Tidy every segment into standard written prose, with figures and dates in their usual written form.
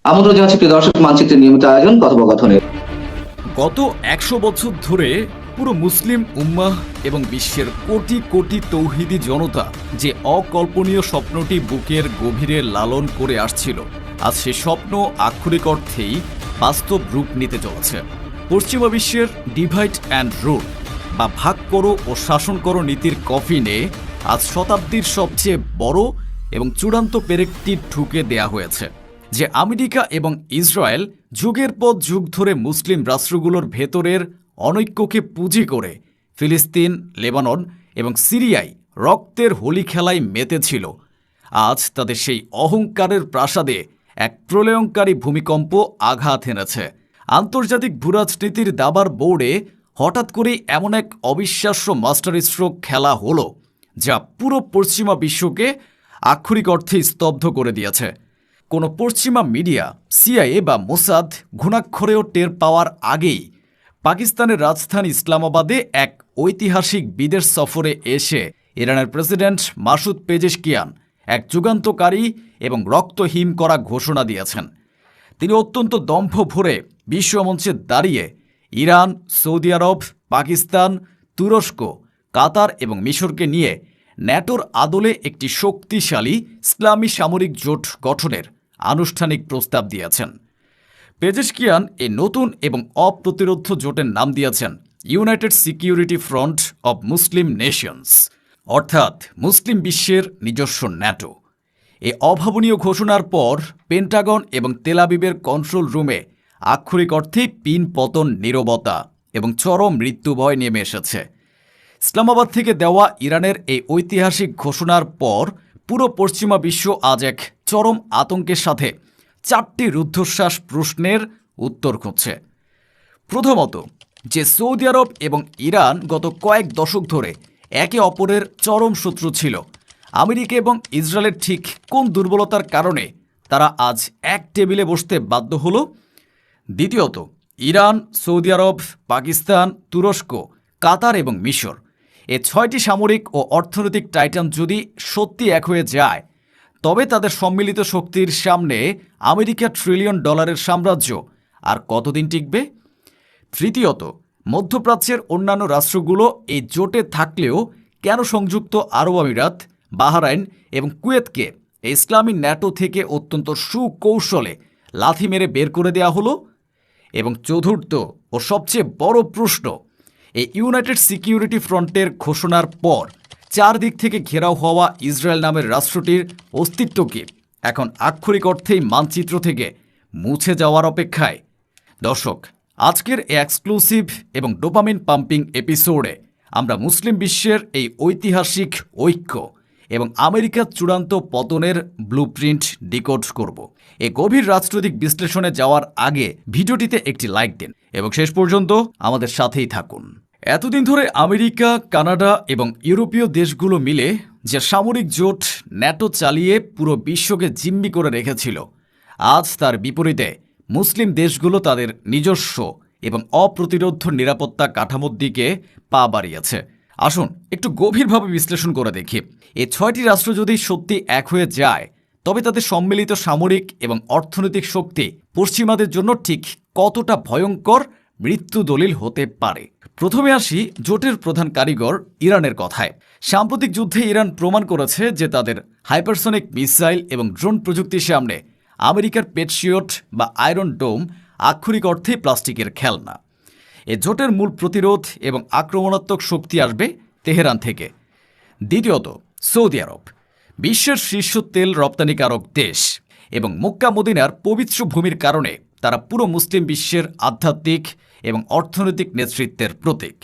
আমন্ত্রণ জানাচ্ছি প্রিয় দর্শক, মানচিত্রের নিয়মিত আয়োজন কথোপকথনের। গত ১০০ বছর ধরে পুরো মুসলিম উম্মাহ এবং বিশ্বের কোটি কোটি তৌহিদি জনতা যে অকল্পনীয় স্বপ্নটি বুকের গভীরে লালন করে আসছিল, আজ সে স্বপ্ন আক্ষরিক অর্থেই বাস্তব রূপ নিতে চলেছে। পশ্চিমা বিশ্বের ডিভাইড অ্যান্ড রুল বা ভাগ করো ও শাসন করো নীতির কফিনে আজ শতাব্দীর সবচেয়ে বড় এবং চূড়ান্ত পেরেকটি ঠুকে দেয়া হয়েছে, যে আমেরিকা এবং ইসরায়েল যুগের পর যুগ ধরে মুসলিম রাষ্ট্রগুলোর ভেতরের অনৈক্যকে পুঁজি করে ফিলিস্তিন, লেবানন এবং সিরিয়ায় রক্তের হোলি খেলায় মেতেছিল। আজ তাদের সেই অহংকারের প্রাসাদে এক প্রলয়ঙ্কারী ভূমিকম্প আঘাত এনেছে। আন্তর্জাতিক ভূরাজনীতির দাবার বোর্ডে হঠাৎ করেই এমন এক অবিশ্বাস্য মাস্টার স্ট্রোক খেলা হলো, যা পুরো পশ্চিমা বিশ্বকে আক্ষরিক অর্থে স্তব্ধ করে দিয়েছে। কোনো পশ্চিমা মিডিয়া, সিআইএ বা মোসাদ ঘুণাক্ষরেও টের পাওয়ার আগেই পাকিস্তানের রাজধানী ইসলামাবাদে এক ঐতিহাসিক বিদেশ সফরে এসে ইরানের প্রেসিডেন্ট মাসুদ পেজেশকিয়ান এক যুগান্তকারী এবং রক্তহীন করা ঘোষণা দিয়েছেন। তিনি অত্যন্ত দম্ভ ভরে বিশ্বমঞ্চে দাঁড়িয়ে ইরান, সৌদি আরব, পাকিস্তান, তুরস্ক, কাতার এবং মিশরকে নিয়ে ন্যাটোর আদলে একটি শক্তিশালী ইসলামী সামরিক জোট গঠনের আনুষ্ঠানিক প্রস্তাব দিয়েছেন। পেজেশকিয়ান এই নতুন এবং অপ্রতিরোধ্য জোটের নাম দিয়েছেন United security front of Muslim Nations, অর্থাৎ মুসলিম বিশ্বের নিজস্ব ন্যাটো। এই অভাবনীয় ঘোষণার পর পেন্টাগন এবং তেলাবিবের কন্ট্রোল রুমে আক্ষরিক অর্থে পিন পতন, নীরবতা এবং চরম মৃত্যুভয় নেমে এসেছে। ইসলামাবাদ থেকে দেওয়া ইরানের এই ঐতিহাসিক ঘোষণার পর পুরো পশ্চিমা বিশ্ব আজ এক চরম আতঙ্কের সাথে 4টি রুদ্ধশ্বাস প্রশ্নের উত্তর খুঁজছে। প্রথমত, যে সৌদি আরব এবং ইরান গত কয়েক দশক ধরে একে অপরের চরম শত্রু ছিল, আমেরিকা এবং ইসরায়েলের ঠিক কোন দুর্বলতার কারণে তারা আজ এক টেবিলে বসতে বাধ্য হলো? দ্বিতীয়ত, ইরান, সৌদি আরব, পাকিস্তান, তুরস্ক, কাতার এবং মিশর, এই 6টি সামরিক ও অর্থনৈতিক টাইটান যদি সত্যি এক হয়ে যায়, তবে তাদের সম্মিলিত শক্তির সামনে আমেরিকা ট্রিলিয়ন ডলারের সাম্রাজ্য আর কতদিন টিকবে? তৃতীয়ত, মধ্যপ্রাচ্যের অন্যান্য রাষ্ট্রগুলো এই জোটে থাকলেও কেন সংযুক্ত আরব আমিরাত, বাহরাইন এবং কুয়েতকে এই ইসলামী ন্যাটো থেকে অত্যন্ত সুকৌশলে লাথি মেরে বের করে দেওয়া হলো? এবং চতুর্থ ও সবচেয়ে বড় প্রশ্ন, এই ইউনাইটেড সিকিউরিটি ফ্রন্টের ঘোষণার পর চারদিক থেকে ঘেরাও হওয়া ইসরায়েল নামের রাষ্ট্রটির অস্তিত্ব কি এখন আক্ষরিক অর্থেই মানচিত্র থেকে মুছে যাওয়ার অপেক্ষায়? দর্শক, আজকের এই এক্সক্লুসিভ এবং ডোপামিন পাম্পিং এপিসোডে আমরা মুসলিম বিশ্বের এই ঐতিহাসিক ঐক্য এবং আমেরিকার চূড়ান্ত পতনের ব্লুপ্রিন্ট ডিকোড করব। এই গভীর রাজনৈতিক বিশ্লেষণে যাওয়ার আগে ভিডিওটিতে একটি লাইক দিন এবং শেষ পর্যন্ত আমাদের সাথেই থাকুন। এতদিন ধরে আমেরিকা, কানাডা এবং ইউরোপীয় দেশগুলো মিলে যে সামরিক জোট ন্যাটো চালিয়ে পুরো বিশ্বকে জিম্মি করে রেখেছিল, আজ তার বিপরীতে মুসলিম দেশগুলো তাদের নিজস্ব এবং অপ্রতিরোধ্য নিরাপত্তা কাঠামোর দিকে পা বাড়িয়েছে। আসুন একটু গভীরভাবে বিশ্লেষণ করে দেখি, এই 6টি রাষ্ট্র যদি সত্যি এক হয়ে যায়, তবে তাদের সম্মিলিত সামরিক এবং অর্থনৈতিক শক্তি পশ্চিমাদের জন্য ঠিক কতটা ভয়ঙ্কর মৃত্যু দলিল হতে পারে। প্রথমে আসি জোটের প্রধান কারিগর ইরানের কথায়। সাম্প্রতিক যুদ্ধে ইরান প্রমাণ করেছে যে তাদের হাইপারসনিক মিসাইল এবং ড্রোন প্রযুক্তির সামনে আমেরিকার পেট্রিয়ট বা আয়রন ডোম আক্ষরিক অর্থে প্লাস্টিকের খেলনা। এ জোটের মূল প্রতিরোধ এবং আক্রমণাত্মক শক্তি আসবে তেহরান থেকে। দ্বিতীয়ত, সৌদি আরব, বিশ্বের শীর্ষ তেল রপ্তানিকারক দেশ এবং মক্কা মদিনার পবিত্র ভূমির কারণে তারা পুরো মুসলিম বিশ্বের আধ্যাত্মিক এবং অর্থনৈতিক নেতৃত্বের প্রতীক।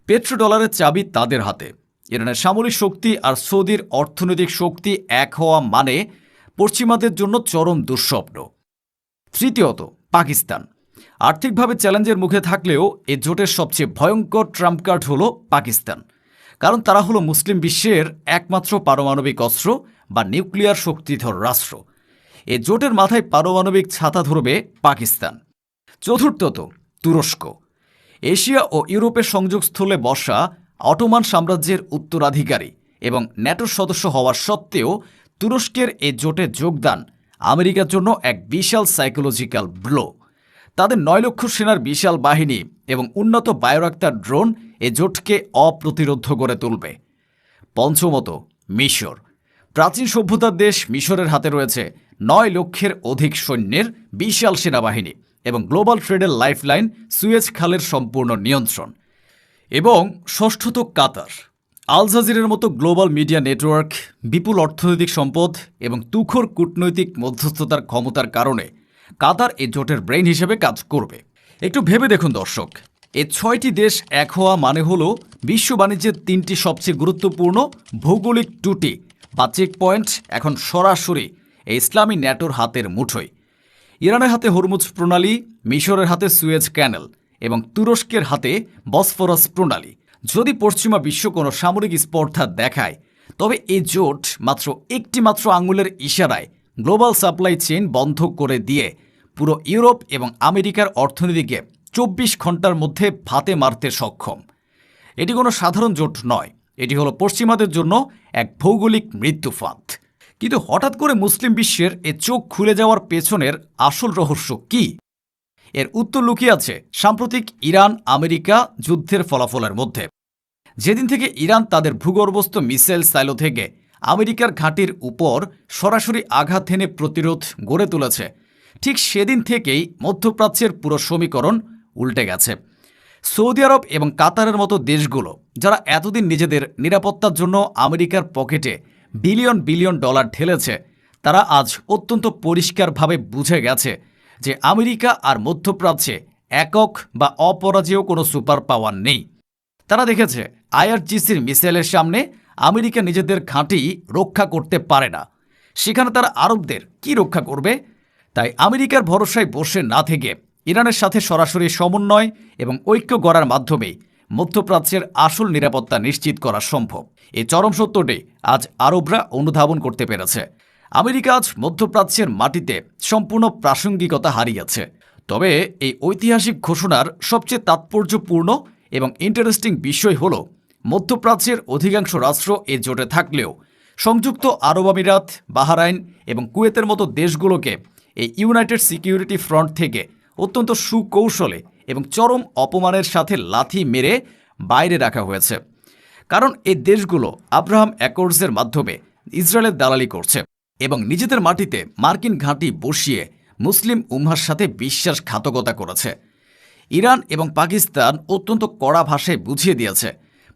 পেট্রোডলারের চাবি তাদের হাতে। ইরানের সামরিক শক্তি আর সৌদির অর্থনৈতিক শক্তি এক হওয়া মানে পশ্চিমাদের জন্য চরম দুঃস্বপ্ন। তৃতীয়ত, পাকিস্তান, আর্থিকভাবে চ্যালেঞ্জের মুখে থাকলেও এ জোটের সবচেয়ে ভয়ঙ্কর ট্রাম্প কার্ড হল পাকিস্তান, কারণ তারা হলো মুসলিম বিশ্বের একমাত্র পারমাণবিক অস্ত্র বা নিউক্লিয়ার শক্তিধর রাষ্ট্র। এ জোটের মাথায় পারমাণবিক ছাতা ধরবে পাকিস্তান। চতুর্থত, তুরস্ক, এশিয়া ও ইউরোপের সংযোগস্থলে বসা অটোমান সাম্রাজ্যের উত্তরাধিকারী এবং ন্যাটোর সদস্য হওয়ার সত্ত্বেও তুরস্কের এ জোটে যোগদান আমেরিকার জন্য এক বিশাল সাইকোলজিক্যাল ব্লো। তাদের 9 লক্ষ সেনার বিশাল বাহিনী এবং উন্নত বায়োরাক্তার ড্রোন এ জোটকে অপ্রতিরোধ্য করে তুলবে। পঞ্চমত, মিশর। প্রাচীন সভ্যতার দেশ মিশরের হাতে রয়েছে 9 লক্ষের অধিক সৈন্যের বিশাল সেনাবাহিনী এবং গ্লোবাল ট্রেডের লাইফলাইন সুয়েজ খালের সম্পূর্ণ নিয়ন্ত্রণ। এবং ষষ্ঠত, কাতার। আল জাজিরের মতো গ্লোবাল মিডিয়া নেটওয়ার্ক, বিপুল অর্থনৈতিক সম্পদ এবং তুখোড় কূটনৈতিক মধ্যস্থতার ক্ষমতার কারণে কাতার এই জোটের ব্রেইন হিসেবে কাজ করবে। একটু ভেবে দেখুন দর্শক, এই 6টি দেশ এক হওয়া মানে হলো বিশ্ব বাণিজ্যের 3টি সবচেয়ে গুরুত্বপূর্ণ ভৌগোলিক টুটি বা চেক পয়েন্ট এখন সরাসরি এই ইসলামী ন্যাটোর হাতের মুঠোয়। ইরানের হাতে হরমুজ প্রণালী, মিশরের হাতে সুয়েজ ক্যানেল এবং তুরস্কের হাতে বসফরাস প্রণালী। যদি পশ্চিমা বিশ্ব কোনো সামরিক স্পর্ধা দেখায়, তবে এই জোট একটি আঙুলের ইশারায় গ্লোবাল সাপ্লাই চেইন বন্ধ করে দিয়ে পুরো ইউরোপ এবং আমেরিকার অর্থনীতিকে 24 ঘন্টার মধ্যে ভাতে মারতে সক্ষম। এটি কোনো সাধারণ জোট নয়, এটি হলো পশ্চিমাদের জন্য এক ভৌগোলিক মৃত্যুফাঁদ। কিন্তু হঠাৎ করে মুসলিম বিশ্বের এ চোখ খুলে যাওয়ার পেছনের আসল রহস্য কি? এর উত্তর লুকিয়ে আছে সাম্প্রতিক ইরান আমেরিকা যুদ্ধের ফলাফলের মধ্যে। যেদিন থেকে ইরান তাদের ভূগর্ভস্থ মিসাইল সাইলো থেকে আমেরিকার ঘাঁটির উপর সরাসরি আঘাত হেনে প্রতিরোধ গড়ে তুলেছে, ঠিক সেদিন থেকেই মধ্যপ্রাচ্যের পুরো সমীকরণ উল্টে গেছে। সৌদি আরব এবং কাতারের মতো দেশগুলো, যারা এতদিন নিজেদের নিরাপত্তার জন্য আমেরিকার পকেটে বিলিয়ন বিলিয়ন ডলার ঢেলেছে, তারা আজ অত্যন্ত পরিষ্কারভাবে বুঝে গেছে যে আমেরিকা আর মধ্যপ্রাচ্যে একক বা অপরাজেয় কোনো সুপার পাওয়ার নেই। তারা দেখেছে আইআরজিসির মিসাইলের সামনে আমেরিকা নিজেদের ঘাঁটি রক্ষা করতে পারে না, সেখানে তারা আরবদের কি রক্ষা করবে? তাই আমেরিকার ভরসায় বসে না থেকে ইরানের সাথে সরাসরি সমন্বয় এবং ঐক্য গড়ার মাধ্যমেই মধ্যপ্রাচ্যের আসল নিরাপত্তা নিশ্চিত করা সম্ভব। এই চরম সত্যটি আজ আরবরা অনুধাবন করতে পেরেছে। আমেরিকা আজ মধ্যপ্রাচ্যের মাটিতে সম্পূর্ণ প্রাসঙ্গিকতা হারিয়েছে। তবে এই ঐতিহাসিক ঘোষণার সবচেয়ে তাৎপর্যপূর্ণ এবং ইন্টারেস্টিং বিষয় হল, মধ্যপ্রাচ্যের অধিকাংশ রাষ্ট্র এ জোটে থাকলেও সংযুক্ত আরব আমিরাত, বাহরাইন এবং কুয়েতের মতো দেশগুলোকে এই ইউনাইটেড সিকিউরিটি ফ্রন্ট থেকে অত্যন্ত সুকৌশলে এবং চরম অপমানের সাথে লাথি মেরে বাইরে রাখা হয়েছে। কারণ এই দেশগুলো আব্রাহাম অ্যাকর্ডসের মাধ্যমে ইসরায়েলের দালালি করছে এবং নিজেদের মাটিতে মার্কিন ঘাঁটি বসিয়ে মুসলিম উম্মার সাথে বিশ্বাসঘাতকতা করেছে। ইরান এবং পাকিস্তান অত্যন্ত কড়া ভাষায় বুঝিয়ে দিয়েছে,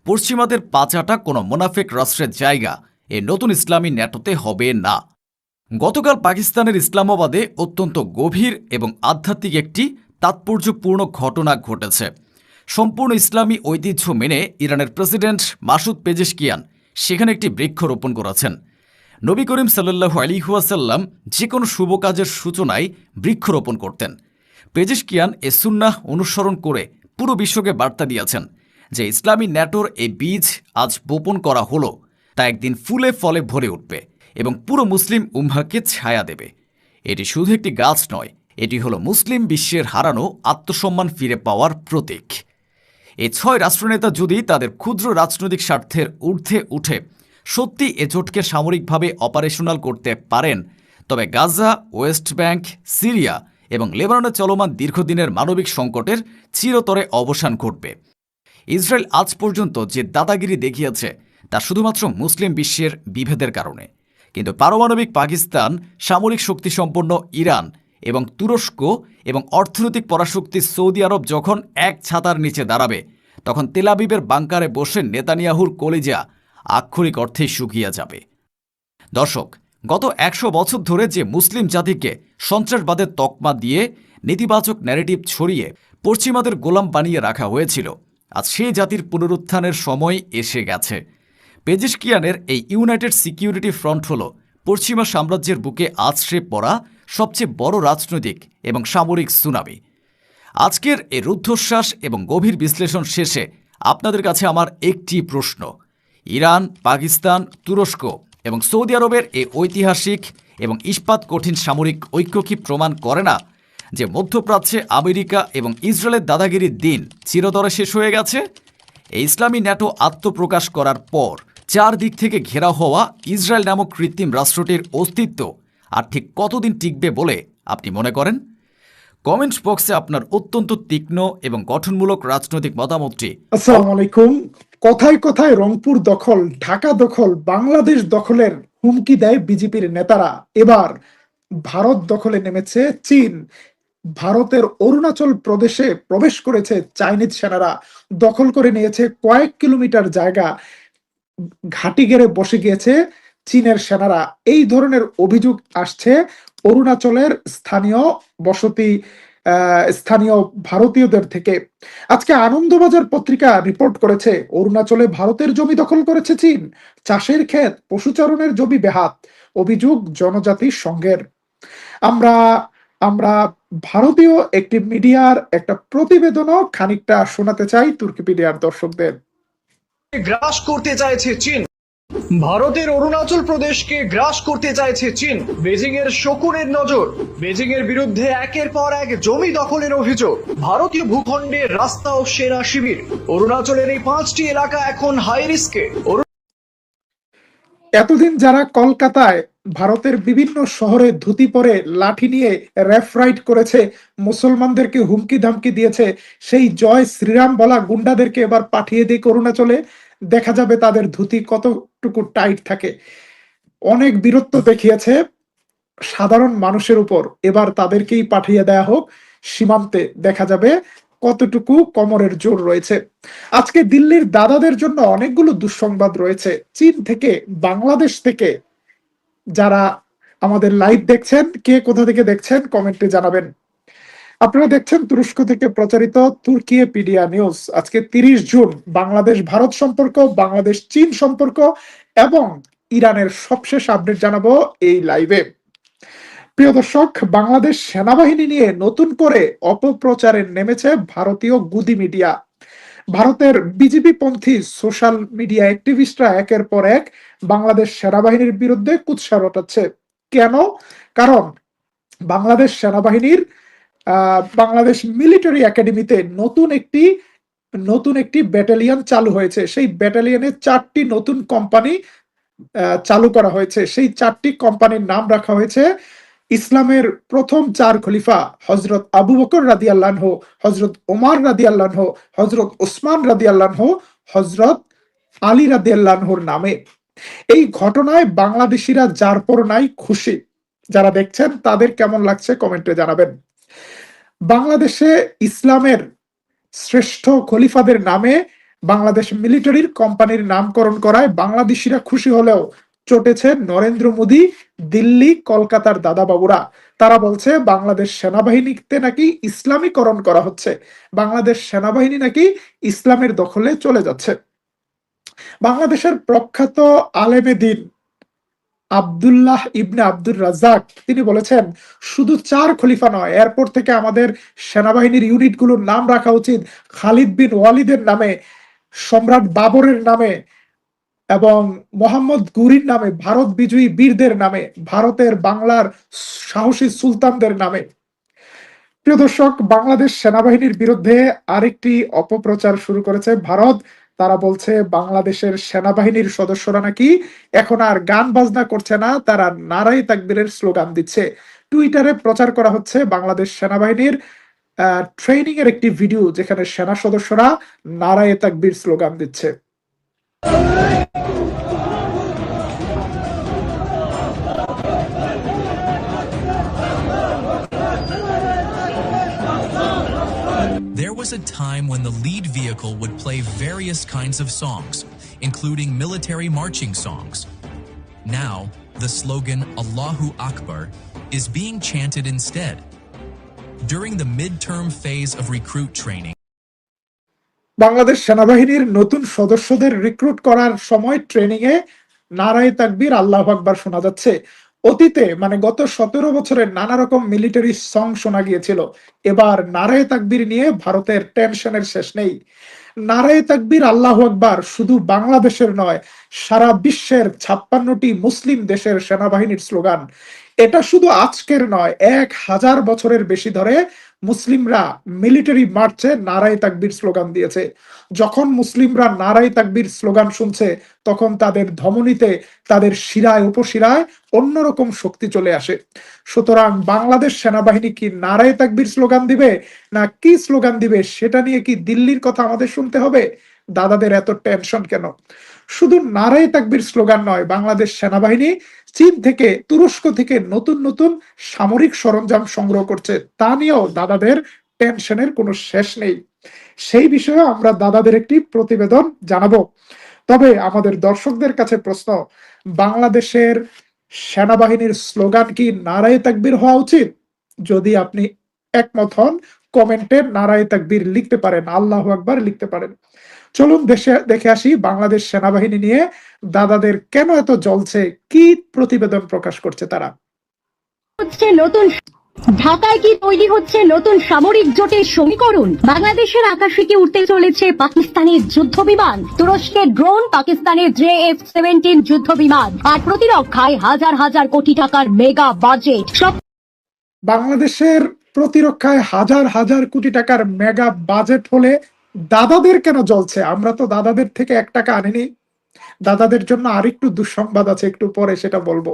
পশ্চিমাদের পাচাটা কোনো মোনাফেক রাষ্ট্রের জায়গা এই নতুন ইসলামী ন্যাটোতে হবে না। গতকাল পাকিস্তানের ইসলামাবাদে অত্যন্ত গভীর এবং আধ্যাত্মিক একটি তাৎপর্যপূর্ণ ঘটনা ঘটেছে। সম্পূর্ণ ইসলামী ঐতিহ্য মেনে ইরানের প্রেসিডেন্ট মাসুদ পেজেশকিয়ান সেখানে একটি বৃক্ষ রোপণ করেছেন। নবী করিম সাল্লাল্লাহু আলাইহি ওয়াসাল্লাম যে কোনো শুভ কাজের সূচনায় বৃক্ষরোপণ করতেন। পেজেশকিয়ান এ সুন্নাহ অনুসরণ করে পুরো বিশ্বকে বার্তা দিয়েছেন যে ইসলামী ন্যাটোর এই বীজ আজ বপন করা হলো, তা একদিন ফুলে ফলে ভরে উঠবে এবং পুরো মুসলিম উম্মাহকে ছায়া দেবে। এটি শুধু একটি গাছ নয়, এটি হলো মুসলিম বিশ্বের হারানো আত্মসম্মান ফিরে পাওয়ার প্রতীক। এই 6 রাষ্ট্রনেতা যদি তাদের ক্ষুদ্র রাজনৈতিক স্বার্থের ঊর্ধ্বে উঠে সত্যি এ জোটকে সামরিকভাবে অপারেশনাল করতে পারেন, তবে গাজা, ওয়েস্ট ব্যাংক, সিরিয়া এবং লেবাননে চলমান দীর্ঘদিনের মানবিক সংকটের চিরতরে অবসান ঘটবে। ইসরায়েল আজ পর্যন্ত যে দাদাগিরি দেখিয়েছে তা শুধুমাত্র মুসলিম বিশ্বের বিভেদের কারণে, কিন্তু পারমাণবিক পাকিস্তান, সামরিক শক্তিসম্পন্ন ইরান এবং তুরস্ক এবং অর্থনৈতিক পরাশক্তি সৌদি আরব যখন এক ছাতার নিচে দাঁড়াবে, তখন তেল আবিবের বাংকারে বসে নেতানিয়াহুর কলিজা আক্ষরিক অর্থেই শুকিয়ে যাবে। দর্শক, গত 100 বছর ধরে যে মুসলিম জাতিকে সন্ত্রাসবাদের তকমা দিয়ে নেতিবাচক ন্যারেটিভ ছড়িয়ে পশ্চিমাদের গোলাম বানিয়ে রাখা হয়েছিল, আজ সেই জাতির পুনরুত্থানের সময় এসে গেছে। পেজেশকিয়ানের এই ইউনাইটেড সিকিউরিটি ফ্রন্ট হল পশ্চিমা সাম্রাজ্যের বুকে আছড়ে পড়া সবচেয়ে বড় রাজনৈতিক এবং সামরিক সুনামি। আজকের এই রুদ্ধশ্বাস এবং গভীর বিশ্লেষণ শেষে আপনাদের কাছে আমার একটি প্রশ্ন: ইরান, পাকিস্তান, তুরস্ক এবং সৌদি আরবের এই ঐতিহাসিক এবং ইস্পাত কঠিন সামরিক ঐক্য কি প্রমাণ করে না যে মধ্যপ্রাচ্যে আমেরিকা এবং ইসরায়েলের দাদাগিরির দিন চিরতরে শেষ হয়ে গেছে? এই ইসলামী ন্যাটো আত্মপ্রকাশ করার পর 4 দিক থেকে ঘেরাও হওয়া ইসরায়েল নামক কৃত্রিম রাষ্ট্রটির অস্তিত্ব আর ঠিক কতদিন টিকবে বলে আপনি মনে করেন? কমেন্ট বক্সে আপনার অত্যন্ত তীক্ষ্ণ এবং গঠনমূলক রাজনৈতিক মতামতটি আসসালামু আলাইকুম। কথায় কথায় রংপুর দখল, ঢাকা দখল, বাংলাদেশ দখলের হুমকি দেয় বিজেপির নেতারা। এবার ভারত দখলে নেমেছে চীন। ভারতের অরুণাচল প্রদেশে প্রবেশ করেছে চাইনিজ সেনারা, দখল করে নিয়েছে কয়েক কিলোমিটার জায়গা, ঘাঁটি গেড়ে বসে গিয়েছে চীনের সেনারা। এই ধরনের অভিযোগ আসছে অরুণাচলের স্থানীয় বসতি স্থানীয় ভারতীয়দের থেকে। আজকে আনন্দবাজার পত্রিকা রিপোর্ট করেছে অরুণাচলে ভারতের জমি দখল করেছে চীন, চাষের ক্ষেত, পশুচারণের জমি বেহাত, অভিযোগ জনজাতি সংঘের। আমরা আমরা ভারতীয় একটি মিডিয়ার একটা প্রতিবেদনও খানিকটা শোনাতে চাই তুর্কিপিডিয়ার দর্শকদের। গ্রাস করতে চাইছে চীন। ভারতের অরুণাচল প্রদেশকে গ্রাস করতে চাইছে চীন। বেজিং এর শকুনের নজর। বেজিং এর বিরুদ্ধে একের পর এক জমি দখলের অভিযোগ। ভারতীয় ভূখণ্ডে রাস্তা ও সেনা শিবির। অরুণাচলের এই 5টি এলাকা এখন হাই রিস্কে। এতদিন যারা কলকাতায় ভারতের বিভিন্ন শহরে ধুতি পরে লাঠি নিয়ে রেফ রাইড করেছে, মুসলমানদেরকে হুমকি ধামকি দিয়েছে, সেই জয় শ্রীরাম বলা গুন্ডাদেরকে এবার পাঠিয়ে দিক অরুণাচলে। দেখা যাবে তাদের ধুতি কতটুকু টাইট থাকে। অনেক বীরত্ব দেখিয়েছে সাধারণ মানুষের উপর, এবার তাদেরকেই পাঠিয়ে দেয়া হোক সীমান্তে, দেখা যাবে কতটুকু কোমরের জোর রয়েছে। আজকে দিল্লির দাদাদের জন্য অনেকগুলো দুঃসংবাদ রয়েছে। চীন থেকে, বাংলাদেশ থেকে যারা আমাদের লাইভ দেখছেন, কে কোথা থেকে দেখছেন কমেন্টে জানাবেন। আপনারা দেখছেন তুরস্ক থেকে প্রচারিত তুর্কিপিডিয়া নিউজ। আজকে 30 জুন বাংলাদেশ ভারত সম্পর্ক, বাংলাদেশ চীন সম্পর্ক এবং ইরানের সবশেষ আপডেট জানাবো এই লাইভে। প্রিয় দর্শক, বাংলাদেশ সেনাবাহিনী নিয়ে নতুন করে অপপ্রচারে নেমেছে ভারতীয় গুদি মিডিয়া। ভারতের বিজেপি পন্থী সোশ্যাল মিডিয়া অ্যাক্টিভিস্টরা একের পর এক বাংলাদেশ সেনাবাহিনীর বিরুদ্ধে কুৎসা রটাচ্ছে। কেন? কারণ বাংলাদেশ সেনাবাহিনীর বাংলাদেশ মিলিটারি একাডেমিতে নতুন একটি ব্যাটালিয়ন চালু হয়েছে। সেই ব্যাটালিয়নে 4টি নতুন কোম্পানি চালু করা হয়েছে। সেই 4টি কোম্পানির নাম রাখা হয়েছে ইসলামের প্রথম 4 খলিফা হযরত আবু বকর রাদিয়াল্লাহু আনহু, হযরত ওমর রাদিয়াল্লাহু আনহু, হযরত ওসমান রাদিয়াল্লাহু আনহু, হযরত আলী রাদিয়াল্লাহু আনহুর নামে। এই ঘটনায় বাংলাদেশিরা যার পর নাই খুশি। যারা দেখছেন তাদের কেমন লাগছে কমেন্টে জানাবেন। বাংলাদেশে ইসলামের শ্রেষ্ঠ খলিফাদের নামে বাংলাদেশ মিলিটারির কোম্পানির নামকরণ করায় বাংলাদেশিরা খুশি হলেও চটেছে নরেন্দ্র মোদী, দিল্লি, কলকাতার দাদাবাবুরা। তারা বলছে বাংলাদেশ সেনাবাহিনীতে নাকি ইসলামীকরণ করা হচ্ছে, বাংলাদেশ সেনাবাহিনী নাকি ইসলামের দখলে চলে যাচ্ছে। বাংলাদেশের প্রখ্যাত আলেমে দ্বীন আব্দুল্লাহ ইবনে আব্দুর রাজ্জাক তিনি বলেছেন, শুধু 4 খলিফা নয়, এরপর থেকে আমাদের সেনাবাহিনীর ইউনিটগুলোর নাম রাখা উচিত খালিদ বিন ওয়ালিদের নামে, সম্রাট বাবরের নামে এবং মোহাম্মদ গুরির নামে, ভারত বিজয়ী বীরদের নামে, ভারতের বাংলার সাহসী সুলতানদের নামে। প্রিয় দর্শক, বাংলাদেশ সেনাবাহিনীর বিরুদ্ধে আরেকটি অপপ্রচার শুরু করেছে ভারত। তারা বলছে বাংলাদেশের সেনাবাহিনীর সদস্যরা নাকি এখন আর গান বাজনা করছে না, তারা নারায়ে তাকবীরের স্লোগান দিচ্ছে। টুইটারে প্রচার করা হচ্ছে বাংলাদেশ সেনাবাহিনীর ট্রেনিং এর একটি ভিডিও, যেখানে সেনা সদস্যরা নারায়ে তাকবীর স্লোগান দিচ্ছে। There was a time when the lead vehicle would play various kinds of songs, including military marching songs. Now, the slogan Allahu Akbar is being chanted instead. During the midterm phase of recruit training, Bangladesh সেনাবাহিনীর নতুন সদস্যদের recruit করার সময় training এ নারায়ে তাকবীর, আল্লাহু আকবার শোনা যাচ্ছে। অতীতে মানে গত 17 বছরে নানা রকম মিলিটারি সং শোনা গিয়েছিল। এবার নারায়ে তাকবীর নিয়ে ভারতের টেনশনের শেষ নেই। নারায়ে তাকবীর, আল্লাহু আকবার শুধু বাংলাদেশের নয়, সারা বিশ্বের 56টি মুসলিম দেশের সেনাবাহিনীর স্লোগান। এটা শুধু আজকের নয়, 1000 বছরের বেশি ধরে মুসলিমরা মিলিটারি মার্চে নারায়ে তাকবীর স্লোগান দিয়েছে। যখন মুসলিমরা নারায়ে তাকবীর স্লোগান শুনছে, তখন তাদের ধমনীতে, তাদের শিরায় উপশিরায় অন্যরকম শক্তি চলে আসে। সুতরাং বাংলাদেশ সেনাবাহিনী কি নারায়ে তাকবীর স্লোগান দিবে না কি স্লোগান দিবে, সেটা নিয়ে কি দিল্লির কথা আমাদের শুনতে হবে? দাদাদের এত টেনশন কেন? শুধু নারায়ে তাকবীর স্লোগান নয়, বাংলাদেশ সেনাবাহিনী চীন থেকে, তুরস্ক থেকে নতুন নতুন সামরিক সরঞ্জাম সংগ্রহ করছে, তা নিয়েও দাদাদের টেনশনের কোনো শেষ নেই। সেই বিষয়ে আমরা দাদাদের একটি প্রতিবেদন জানাবো। তবে আমাদের দর্শকদের কাছে প্রশ্ন, বাংলাদেশের সেনাবাহিনীর স্লোগান কি নারায়ে তাকবীর হওয়া উচিত? যদি আপনি একমত হন, কমেন্টে নারায়ে তাকবীর লিখতে পারেন, আল্লাহু আকবার লিখতে পারেন। চলুন দেখে আসি বাংলাদেশ সেনাবাহিনী নিয়ে দাদাদের কেন এত জ্বলছে, কি প্রতিবেদন প্রকাশ করছে তারা। হচ্ছে নতুন ঢাকায় কি তৈরি হচ্ছে নতুন সামরিক জোটের সমীকরণ? বাংলাদেশের আকাশে কি উঠতে চলেছে পাকিস্তানের যুদ্ধ বিমান, তুরস্কের ড্রোন, পাকিস্তানের JF-17 যুদ্ধ বিমান, আর প্রতিরক্ষায় হাজার হাজার কোটি টাকার মেগা বাজেট। সব বাংলাদেশের প্রতিরক্ষায় হাজার হাজার কোটি টাকার মেগা বাজেট হলে দাদাদের কেন জ্বলছে? আমরা তো দাদাদের থেকে 1 টাকা আনিনি। দাদাদের জন্য আরেকটু দুঃসংবাদ আছে, একটু পরে সেটা বলবো।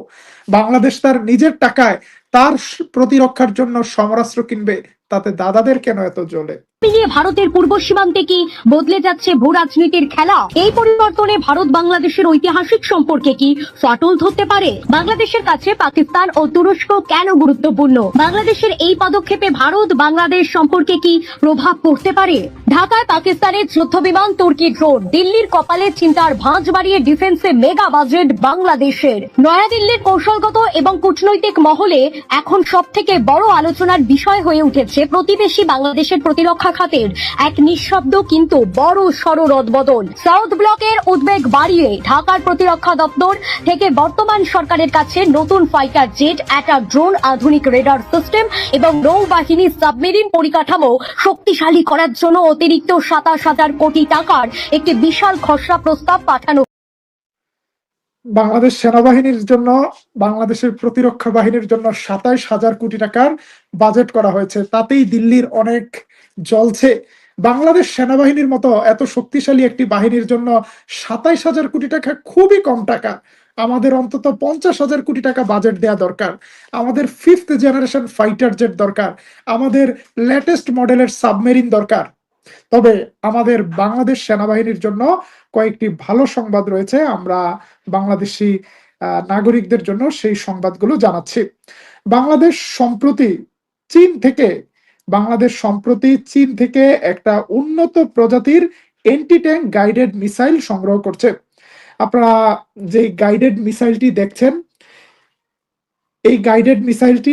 বাংলাদেশ তার নিজের টাকায় তার প্রতিরক্ষার জন্য সমরাস্ত্র কিনবে, তাতে দাদাদের কেন এত জ্বলে? মিলিয়ে ভারতের পূর্ব সীমান্তে কি বদলে যাচ্ছে ভূ রাজনীতির খেলা? এই পরিবর্তনে ভারত বাংলাদেশের ঐতিহাসিক সম্পর্কে কি ফাটল ধরতে পারে? বাংলাদেশের কাছে পাকিস্তান ও তুরস্ক কেন গুরুত্বপূর্ণ? বাংলাদেশের এই পদক্ষেপে ভারত বাংলাদেশ সম্পর্কে কি প্রভাব পড়তে পারে? ঢাকায় পাকিস্তানের যুদ্ধ বিমান, তুর্কি ড্রোন, দিল্লির কপালে চিন্তার ভাঁজ বাড়িয়ে ডিফেন্সে মেগা বাজেট বাংলাদেশের। নয়াদিল্লির কৌশলগত এবং কূটনৈতিক মহলে এখন সব থেকে বড় আলোচনার বিষয় হয়ে উঠেছে প্রতিবেশী বাংলাদেশের প্রতিরক্ষা খাতের এক নিঃশব্দ কিন্তু বড় সড় রদবদল। সাউথ ব্লকের উদ্বেগ বাড়িয়ে ঢাকার প্রতিরক্ষা দপ্তর থেকে বর্তমান সরকারের কাছে নতুন ফাইটার জেট, অ্যাটাক ড্রোন, আধুনিক রেডার সিস্টেম এবং নৌবাহিনী সাবমেরিন পরিকাঠামো শক্তিশালী করার জন্য অতিরিক্ত 27,000 কোটি টাকার একটি বিশাল খসড়া প্রস্তাব পাঠানো। বাংলাদেশ সেনাবাহিনীর জন্য, বাংলাদেশের প্রতিরক্ষা বাহিনীর জন্য 27,000 কোটি টাকার বাজেট করা হয়েছে, তাতেই দিল্লির অনেক জ্বলছে। বাংলাদেশ সেনাবাহিনীর মতো এত শক্তিশালী একটি বাহিনীর জন্য 27,000 কোটি টাকা খুবই কম টাকা। আমাদের অন্তত 50,000 কোটি টাকা বাজেট দেওয়া দরকার। আমাদের 5th জেনারেশন ফাইটার জেট দরকার, আমাদের লেটেস্ট মডেলের সাবমেরিন দরকার। তবে আমাদের বাংলাদেশ সেনাবাহিনীর জন্য কয়েকটি ভালো সংবাদ রয়েছে, আমরা বাংলাদেশি নাগরিকদের জন্য সেই সংবাদগুলো জানাচ্ছি। বাংলাদেশ সম্প্রতি চীন থেকে একটা উন্নত প্রজাতির এন্টি ট্যাঙ্ক গাইডেড মিসাইল সংগ্রহ করছে। আপনারা যে গাইডেড মিসাইলটি দেখছেন, এই গাইডেড মিসাইলটি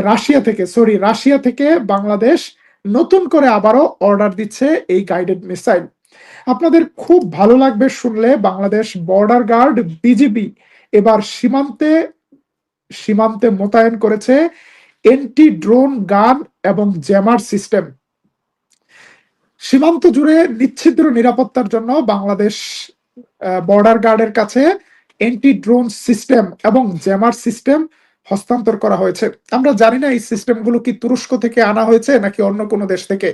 রাশিয়া থেকে বাংলাদেশ নতুন করে আবারও অর্ডার দিচ্ছে এই গাইডেড মিসাইল। আপনাদের খুব ভালো লাগবে শুনলে, বাংলাদেশ বর্ডার গার্ড বিজিবি এবার সীমান্তে মোতায়েন করেছে এন্টি ড্রোন গান এবং জ্যামার সিস্টেম। সীমান্ত জুড়ে নিচ্ছিদ্র নিরাপত্তার জন্য বাংলাদেশ বর্ডার গার্ডের কাছে এন্টি ড্রোন সিস্টেম এবং জ্যামার সিস্টেম হস্তান্তর করা হয়েছে। আমরা জানি না এই সিস্টেমগুলো কি তুরস্ক থেকে আনা হয়েছে নাকি অন্য কোনো দেশ থেকে।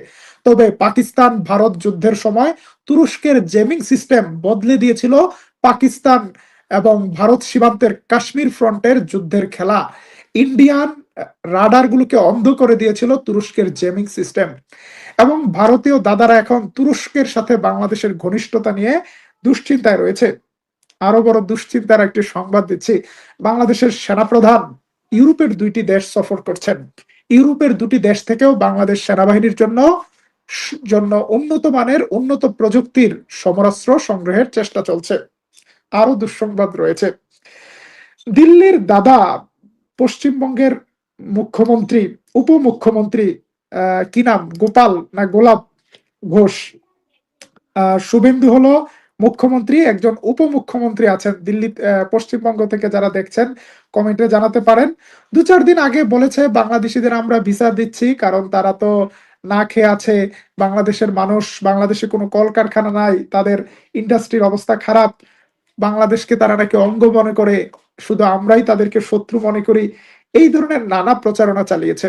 তবে পাকিস্তান ভারত যুদ্ধের সময় তুরস্কের জেমিং সিস্টেম বদলে দিয়েছিল পাকিস্তান এবং ভারত সীমান্তের কাশ্মীর ফ্রন্টের যুদ্ধের খেলা। ইন্ডিয়ান রাডারগুলোকে অন্ধ করে দিয়েছিল তুরস্কের জেমিং সিস্টেম। এবং ভারতীয় দাদারা এখন তুরস্কের সাথে বাংলাদেশের ঘনিষ্ঠতা নিয়ে দুশ্চিন্তায় রয়েছে। আরো বড় দুশ্চিন্তার একটি সংবাদ দিচ্ছি, বাংলাদেশের সেনাপ্রধান ইউরোপের 2টি দেশ সফর করছেন। ইউরোপের 2টি দেশ থেকেও বাংলাদেশ সেনাবাহিনীর জন্য উন্নত মানের, উন্নত প্রযুক্তির সমরাস্ত্র সংগ্রহের চেষ্টা চলছে। আরো দুঃসংবাদ রয়েছে, দিল্লির দাদা পশ্চিমবঙ্গের উপমুখ্যমন্ত্রী কি নাম, গোলাপ ঘোষ, শুভেন্দু হলো মুখ্যমন্ত্রী, একজন উপমুখ্যমন্ত্রী আছেন দিল্লি। পশ্চিমবঙ্গ থেকে যারা দেখছেন কমেন্টে জানাতে পারেন। 2-4 দিন আগে বলেছে বাংলাদেশিদের আমরা ভিসা দিচ্ছি, কারণ তারা তো না খেয়ে আছে। বাংলাদেশের মানুষ, বাংলাদেশে কোনো কলকারখানা নাই, তাদের ইন্ডাস্ট্রির অবস্থা খারাপ, বাংলাদেশকে তারা নাকি অঙ্গ মনে করে, শুধু আমরাই তাদেরকে শত্রু মনে করি, এই ধরনের নানা প্রচারণা চালিয়েছে।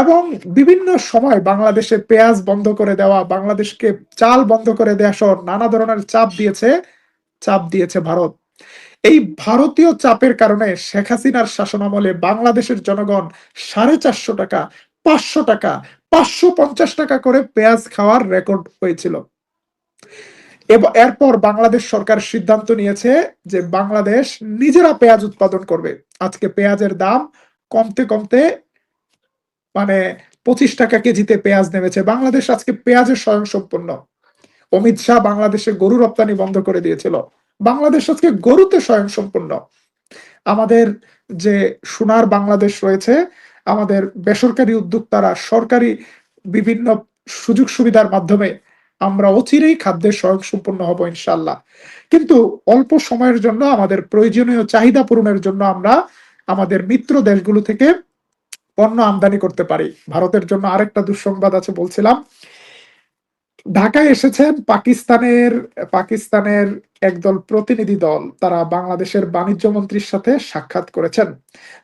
এবং বিভিন্ন সময় বাংলাদেশে পেঁয়াজ বন্ধ করে দেওয়া, বাংলাদেশকে চাল বন্ধ করে দেওয়া সহ নানা ধরনের চাপ দিয়েছে ভারত। এই ভারতীয় চাপের কারণে শেখ হাসিনার শাসনামলে বাংলাদেশের জনগণ 450 টাকা, 500 টাকা, 550 টাকা করে পেঁয়াজ খাওয়ার রেকর্ড হয়েছিল। এরপর বাংলাদেশ সরকার সিদ্ধান্ত নিয়েছে যে বাংলাদেশ নিজেরা পেঁয়াজ উৎপাদন করবে। আজকে পেঁয়াজের দাম কমতে কমতে মানে 25 টাকা কেজিতে পেঁয়াজ নেমেছে। বাংলাদেশ আজকে পেঁয়াজের স্বয়ংসম্পূর্ণ। অমিত শাহ বাংলাদেশে গরু রপ্তানি বন্ধ করে দিয়েছিল, বাংলাদেশ আজকে গরুতে স্বয়ংসম্পূর্ণ। আমাদের যে সোনার বাংলাদেশ রয়েছে, আমাদের বেসরকারি উদ্যোক্তারা সরকারি বিভিন্ন সুযোগ সুবিধার মাধ্যমে আমরা অচিরেই খাদ্যের স্বয়ংসম্পূর্ণ হব ইনশাল্লাহ। কিন্তু অল্প সময়ের জন্য আমাদের প্রয়োজনীয় চাহিদা পূরণের জন্য আমরা আমাদের মিত্র দেশগুলো থেকে পণ্য আমদানি করতে পারি। ভারতের জন্য আরেকটা দুঃসংবাদ আছে বলছিলাম। ঢাকায় এসেছেন পাকিস্তানের একদল প্রতিনিধি দল, তারা বাংলাদেশের বাণিজ্য মন্ত্রীর সাথে সাক্ষাৎ করেছেন।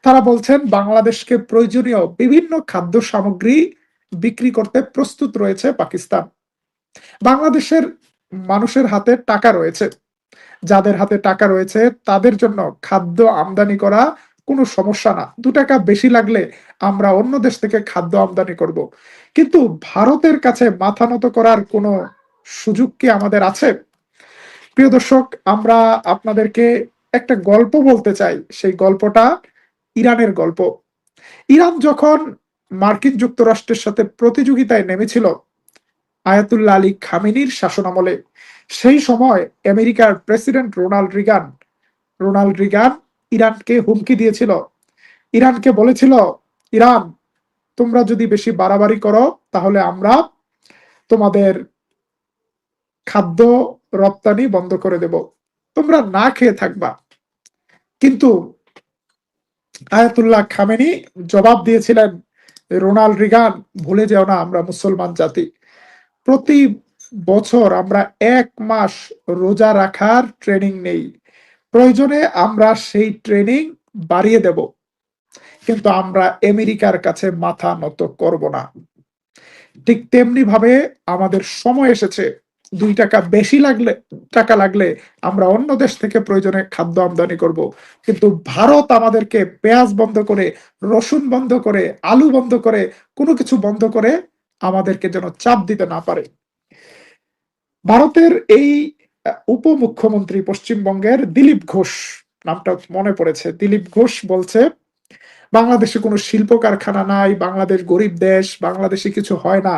তারা বলছেন বাংলাদেশকে প্রয়োজনীয় বিভিন্ন খাদ্য সামগ্রী বিক্রি করতে প্রস্তুত রয়েছে পাকিস্তান। বাংলাদেশের মানুষের হাতে টাকা রয়েছে, যাদের হাতে টাকা রয়েছে তাদের জন্য খাদ্য আমদানি করা কোনো সমস্যা না। 2 টাকা বেশি লাগলে আমরা অন্য দেশ থেকে খাদ্য আমদানি করব। কিন্তু ভারতের কাছে মাথা নত করার কোনো সুযোগ কি আমাদের আছে? প্রিয় দর্শক, আমরা আপনাদেরকে একটা গল্প বলতে চাই। সেই গল্পটা ইরানের গল্প। ইরান যখন মার্কিন যুক্তরাষ্ট্রের সাথে প্রতিযোগিতায় নেমেছিল আয়াতুল্লাহ আলী খামেনির শাসনামলে, সেই সময় আমেরিকার প্রেসিডেন্ট রোনাল্ড রিগান ইরানকে হুমকি দিয়েছিল। ইরানকে বলেছিল, ইরান তোমরা যদি বেশি বাড়াবাড়ি করো তাহলে আমরা তোমাদের খাদ্য রপ্তানি বন্ধ করে দেব, তোমরা না খেয়ে থাকবা। কিন্তু আয়াতুল্লাহ খামেনি জবাব দিয়েছিলেন, রোনাল্ড রিগান ভুলে যেও না আমরা মুসলমান জাতি, প্রতি বছর আমরা 1 মাস রোজা রাখার ট্রেনিং নেই, প্রয়োজনে আমরা সেই ট্রেনিং বাড়িয়ে দেব, কিন্তু আমরা আমেরিকার কাছে মাথা নত করব না। ঠিক তেমনি ভাবে আমাদের সময় এসেছে, 2 টাকা বেশি লাগলে আমরা অন্য দেশ থেকে প্রয়োজনে খাদ্য আমদানি করব। কিন্তু ভারত আমাদেরকে পেঁয়াজ বন্ধ করে, রসুন বন্ধ করে, আলু বন্ধ করে, কোনো কিছু বন্ধ করে আমাদেরকে যেন চাপ দিতে না পারে। ভারতের এই উপমুখ্যমন্ত্রী পশ্চিমবঙ্গের দিলীপ ঘোষ, নামটা মনে পড়েছে, দিলীপ ঘোষ বলছে বাংলাদেশে কোনো শিল্প কারখানা নাই, বাংলাদেশ গরিব দেশ, বাংলাদেশে কিছু হয় না।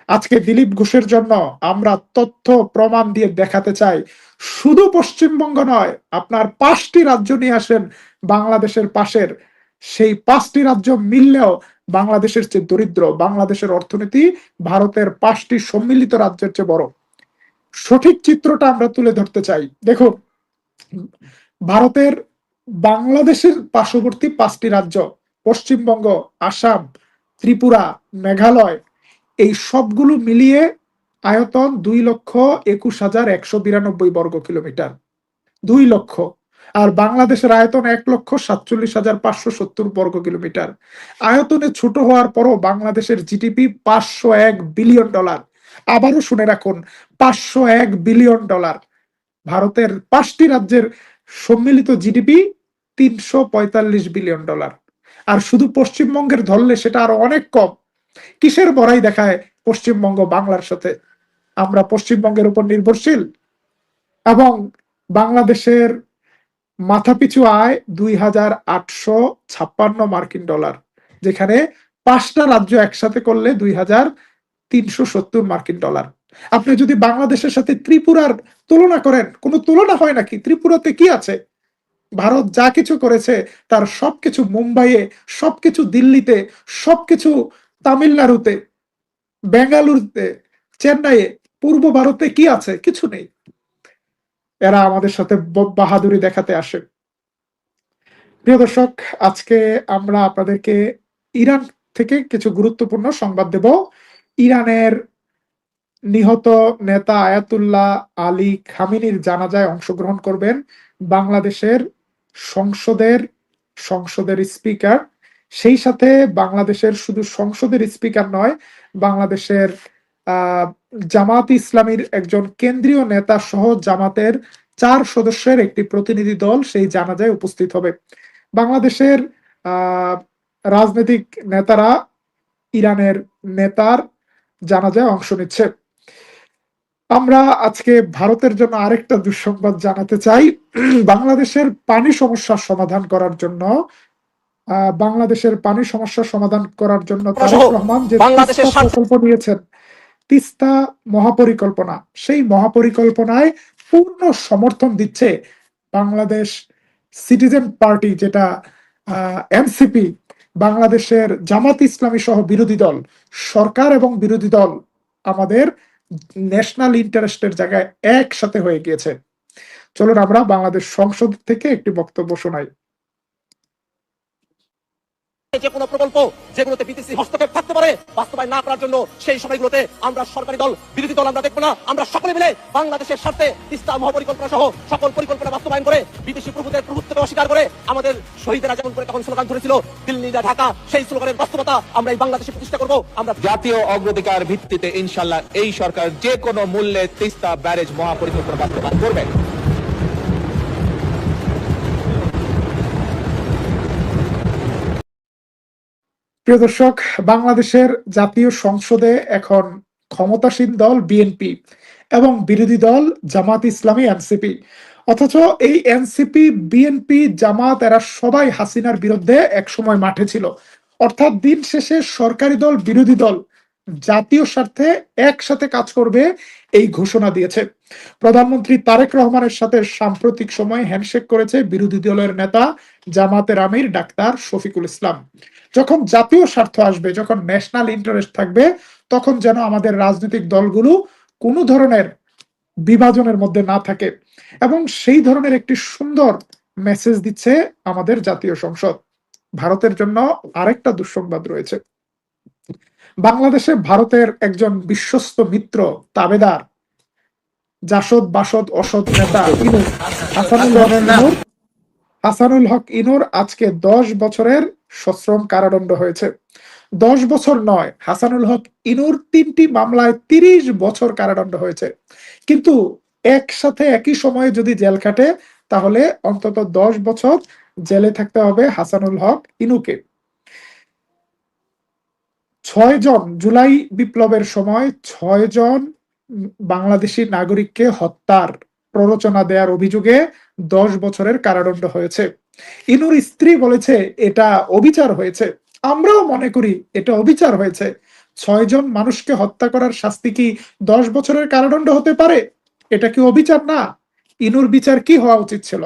আজকে দিলীপ ঘোষের জন্য আমরা তথ্য প্রমাণ দিয়ে দেখাতে চাই, শুধু পশ্চিমবঙ্গ নয়, আপনার 5টি রাজ্য নিয়ে আসেন বাংলাদেশের পাশের, সেই 5টি রাজ্য মিললেও বাংলাদেশের চেয়ে দরিদ্র। বাংলাদেশের অর্থনীতি ভারতের 5টি সম্মিলিত রাজ্যের চেয়ে বড়। সঠিক চিত্রটা আমরা তুলে ধরতে চাই। দেখুন, ভারতের বাংলাদেশের পার্শ্ববর্তী 5টি রাজ্য, পশ্চিমবঙ্গ, আসাম, ত্রিপুরা, মেঘালয়, এই সবগুলো মিলিয়ে আয়তন 2,21,192 বর্গ কিলোমিটার। 2 লক্ষ। আর বাংলাদেশের আয়তন 1,47,570 বর্গ কিলোমিটার। আয়তনে ছোট হওয়ার পরও বাংলাদেশের জিডিপি $501 বিলিয়ন। আবারও শুনে রাখুন, $501 বিলিয়ন। ভারতের 5টি রাজ্যের সম্মিলিত জিডিপি $345 বিলিয়ন। আর শুধু পশ্চিমবঙ্গের ধরলে সেটা আরো অনেক কম। কিসের বড়াই দেখায় পশ্চিমবঙ্গ বাংলার সাথে? আমরা পশ্চিমবঙ্গের উপর নির্ভরশীল। এবং বাংলাদেশের মাথাপিছু আয় $2,856 মার্কিন, যেখানে 5টা রাজ্য একসাথে করলে $2,370 মার্কিন। আপনি যদি বাংলাদেশের সাথে ত্রিপুরার তুলনা করেন, কোনো তুলনা হয় নাকি? ত্রিপুরাতে কি আছে? ভারত যা কিছু করেছে তার সবকিছু মুম্বাইয়ে, সবকিছু দিল্লিতে, সবকিছু তামিলনাড়ুতে, বেঙ্গালুরুতে, চেন্নাইয়ে। পূর্ব ভারতে কি আছে? কিছু নেই। এরা আমাদের সাথে বাহাদুরি দেখাতে আসে। প্রিয় দর্শক, আজকে আমরা আপনাদেরকে ইরান থেকে কিছু গুরুত্বপূর্ণ সংবাদ দেব। ইরানের নিহত নেতা আয়াতুল্লাহ আলী খামেনির জানাজায় অংশগ্রহণ করবেন বাংলাদেশের সংসদের স্পিকার সেই সাথে বাংলাদেশের শুধু সংসদের স্পিকার নয়, বাংলাদেশের জামাত ইসলামীর একজন কেন্দ্রীয় নেতা সহ জামাতের 4 সদস্যের একটি প্রতিনিধি দল সেই জানাজায় উপস্থিত হবে। বাংলাদেশের রাজনৈতিক নেতারা ইরানের নেতার জানাজায় অংশ নিচ্ছে। আমরা আজকে ভারতের জন্য আরেকটা দুঃসংবাদ জানাতে চাই। বাংলাদেশের পানি সমস্যার সমাধান করার জন্য তারেক রহমান যে তিস্তা প্রকল্প নিয়েছেন, তিস্তা মহাপরিকল্পনা, সেই মহাপরিকল্পনায় পূর্ণ সমর্থন দিচ্ছে বাংলাদেশ সিটিজেন পার্টি, যেটা এনসিপি, বাংলাদেশের জামাত ইসলামী সহ বিরোধী দল, সরকার এবং বিরোধী দল আমাদের ন্যাশনাল ইন্টারেস্টের জায়গায় একসাথে হয়ে গিয়েছে। চলুন আমরা বাংলাদেশ সংসদ থেকে একটি বক্তব্য শোনাই। যে কোনো প্রকল্প যেগুলোতে বিদেশি হস্তক্ষেপ থাকতে পারে বাস্তবায়ন না করার জন্য সেই সময়গুলোতে আমরা সরকারি দল বিরোধী দল আমরা দেখবো না। আমরা সকলে মিলে বাংলাদেশের স্বার্থে তিস্তা মহাপরিকল্পনা সহ সকল পরিকল্পনা বাস্তবায়ন করে বিদেশি প্রভুদের প্রভুত্বকে অস্বীকার করে আমাদের শহীদেরা যেমন করে তখন স্লোগান ধরেছিল দিল্লি না ঢাকা, সেই স্লোগানের বাস্তবতা আমরা এই বাংলাদেশে প্রতিষ্ঠা করবো। আমরা জাতীয় অগ্রাধিকার ভিত্তিতে ইনশাআল্লাহ এই সরকার যে কোনো মূল্যে তিস্তা ব্যারেজ মহাপরিকল্পনা বাস্তবায়ন করবে। প্রিয় দর্শক, বাংলাদেশের জাতীয় সংসদে এখন ক্ষমতাসীন দল বিএনপি এবং বিরোধী দল জামাত ইসলামী এনসিপি। অথচ এই এনসিপি, বিএনপি, জামাত এরা সবাই হাসিনার বিরুদ্ধে একসময় মাঠে ছিল। অর্থাৎ দিন শেষে সরকারি দল বিরোধী দল জাতীয় স্বার্থে একসাথে কাজ করবে এই ঘোষণা দিয়েছে। প্রধানমন্ত্রী তারেক রহমানের সাথে সাম্প্রতিক সময় হ্যান্ডশেক করেছে বিরোধী দলের নেতা জামাতের আমির ডাক্তার শফিকুল ইসলাম। যখন জাতীয় স্বার্থ আসবে, যখন ন্যাশনাল ইন্টারেস্ট থাকবে, তখন যেন আমাদের রাজনৈতিক দলগুলো কোনো ধরনের বিভাজনের মধ্যে না থাকে, এবং সেই ধরনের একটি সুন্দর মেসেজ দিচ্ছে আমাদের জাতীয় সংসদ। ভারতের জন্য আরেকটা দুঃসংবাদ রয়েছে। বাংলাদেশে ভারতের একজন বিশ্বস্ত মিত্র, তাবেদার, জাসদ বাসদ অসৎ নেতা ইনুর, হাসানুল হক ইনুর আজকে 10 বছরের সশ্রম কারাদণ্ড হয়েছে। 10 বছর নয়, হাসানুল হক ইনুর 3টি মামলায় 30 বছর কারাদণ্ড হয়েছে। কিন্তু একসাথে একই সময়ে যদি জেল কাটে, তাহলে অন্তত 10 বছর জেলে থাকতে হবে হাসানুল হক ইনুকে। 6 জন জুলাই বিপ্লবের সময় 6 জন বাংলাদেশি নাগরিককে হত্যার প্ররোচনা দেওয়ার অভিযোগে 10 বছরের কারাদণ্ড হয়েছে। ইনুর স্ত্রী বলেছে এটা অবিচার হয়েছে। আমরাও মনে করি এটা অবিচার হয়েছে। 6 জন মানুষকে হত্যা করার শাস্তি কি 10 বছরের কারাদণ্ড হতে পারে? এটা কি অবিচার না? ইনুর বিচার কি হওয়া উচিত ছিল?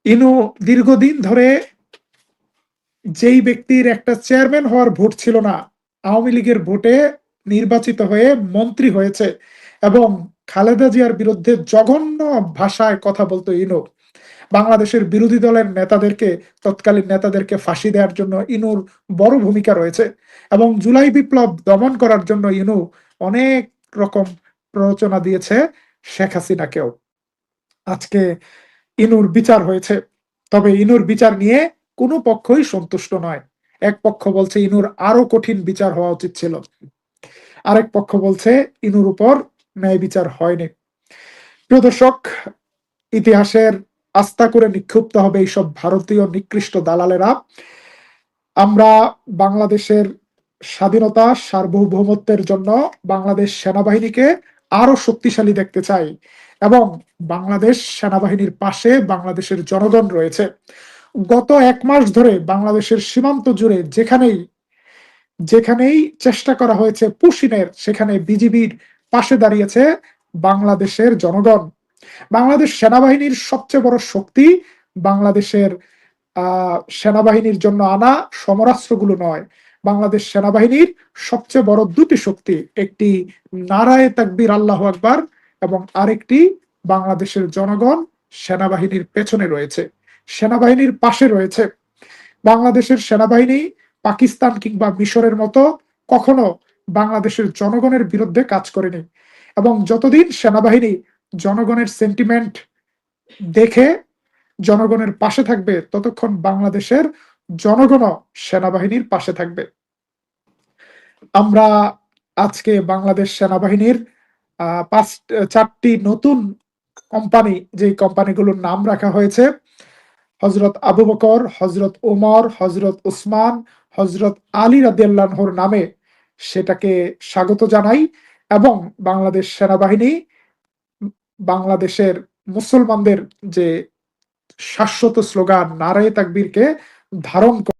ইনু দীর্ঘদিন ধরে যেই ব্যক্তির একটা চেয়ারম্যান হওয়ার ভোট ছিল না, আওয়ামী লীগের ভোটে নির্বাচিত হয়ে মন্ত্রী হয়েছে, এবং খালেদা জিয়ার বিরুদ্ধে জঘন্য ভাষায় কথা বলতো ইনু। বাংলাদেশের বিরোধী দলের নেতাদেরকে, তৎকালীন নেতাদেরকে ফাঁসি দেওয়ার জন্য ইনুর বড় ভূমিকা রয়েছে, এবং জুলাই বিপ্লব দমন করার জন্য ইনু অনেক রকম প্ররোচনা দিয়েছে শেখ হাসিনাকেও। আজকে ইনুর বিচার হয়েছে, তবে ইনুর বিচার নিয়ে কোনো পক্ষই সন্তুষ্ট নয়। এক পক্ষ বলছে ইনুর আরো কঠিন বিচার হওয়া উচিত ছিল, আরেক পক্ষ বলছে ইনুর উপর ন্যায় বিচার হয়নি। প্রিয় দর্শক, ইতিহাসের আস্থা করে নিক্ষিপ্ত হবে এইসব ভারতীয় নিকৃষ্ট দালালেরা। আমরা বাংলাদেশের স্বাধীনতা, সার্বভৌমত্বের জন্য বাংলাদেশ সেনাবাহিনীকে আরো শক্তিশালী দেখতে চাই, এবং বাংলাদেশ সেনাবাহিনীর পাশে বাংলাদেশের জনগণ রয়েছে। গত 1 মাস ধরে বাংলাদেশের সীমান্ত জুড়ে যেখানেই চেষ্টা করা হয়েছে পুশিনের, সেখানে বিজিবির পাশে দাঁড়িয়েছে বাংলাদেশের জনগণ। বাংলাদেশ সেনাবাহিনীর সবচেয়ে বড় শক্তি বাংলাদেশের সেনাবাহিনীর জন্য আনা সমরাস্ত্রগুলো নয়। বাংলাদেশ সেনাবাহিনীর সবচেয়ে বড় 2টি শক্তি, একটি নারায়ে তাকবীর আল্লাহু আকবার, এবং আরেকটি বাংলাদেশের জনগণ সেনাবাহিনীর পেছনে রয়েছে, সেনাবাহিনীর পাশে রয়েছে। বাংলাদেশের সেনাবাহিনী পাকিস্তান কিংবা মিশরের মতো কখনো বাংলাদেশের জনগণের বিরুদ্ধে কাজ করেনি, এবং যতদিন সেনাবাহিনী জনগণের সেন্টিমেন্ট দেখে, জনগণের পাশে থাকবে, ততক্ষণ বাংলাদেশের জনগণ সেনাবাহিনীর পাশে থাকবে। আমরা আজকে বাংলাদেশ সেনাবাহিনীর চারটি নতুন কোম্পানি, যে কোম্পানিগুলোর নাম রাখা হয়েছে হজরত আবু বকর, হজরত ওমর, হজরত উসমান, হজরত আলী রাদিয়াল্লাহুর নামে, সেটাকে স্বাগত জানাই। এবং বাংলাদেশ সেনাবাহিনী বাংলাদেশের মুসলমানদের যে শাশ্বত স্লোগান নারায়ে তাকবীরকে ধারণ করে